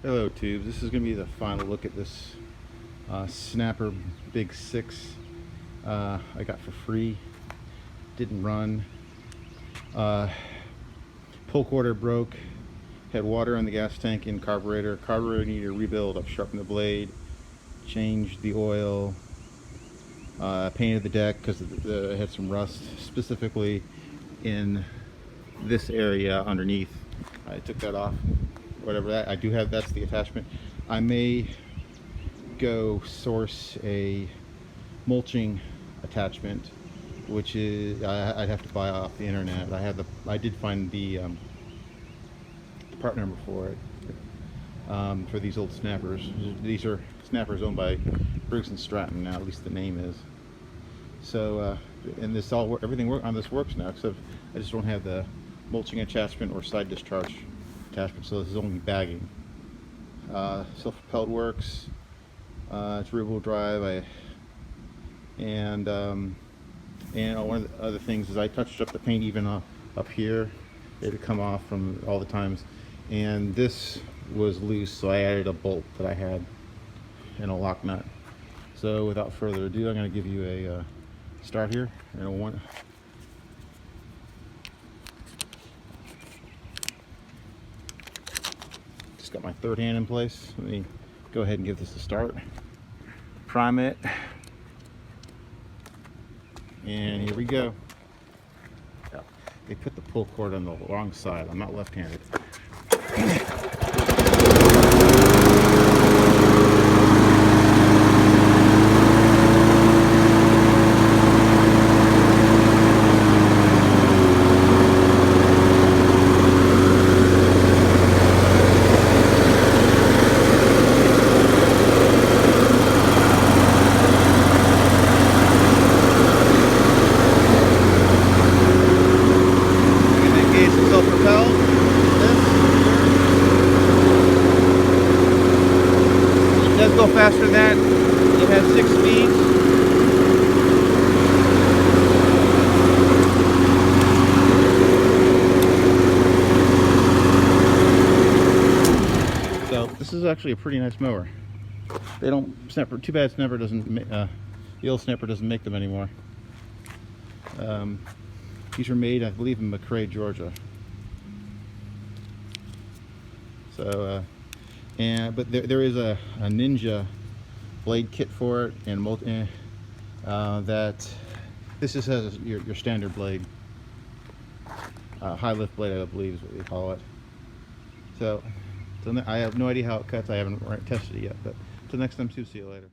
Hello tubes, this is going to be the final look at this Snapper Big 6 I got for free. Didn't run. Pull quarter broke. Had water in the gas tank and carburetor. Carburetor needed a rebuild. I've sharpened the blade, changed the oil, painted the deck because it had some rust, specifically in this area underneath. I took that off. Whatever that, I do have, that's the attachment. I may go source a mulching attachment, which is I'd have to buy off the internet. I did find the part number for it, for these old Snappers. These are Snappers owned by Briggs and Stratton now, at least the name is. So and this everything on this works now, except I just don't have the mulching attachment or side discharge attachment, so this is only bagging. Self-propelled works. It's rear-wheel drive. And one of the other things is I touched up the paint even up here. It had come off from all the times, and this was loose, so I added a bolt that I had and a lock nut. So without further ado, I'm going to give you a start here. Just got my third hand in place. Let me go ahead and give this a start. Prime it. And here we go. They put the pull cord on the wrong side. I'm not left-handed. It does go faster than that. It has 6 speeds. So this is actually a pretty nice mower. They don't Snapper. Too bad Snapper doesn't. The old Snapper doesn't make them anymore. These were made, I believe, in McRae, Georgia. So, but there is a Ninja blade kit for it, and that this just has your standard blade, high lift blade, I believe is what they call it. So I have no idea how it cuts. I haven't tested it yet, but till next time, see you later.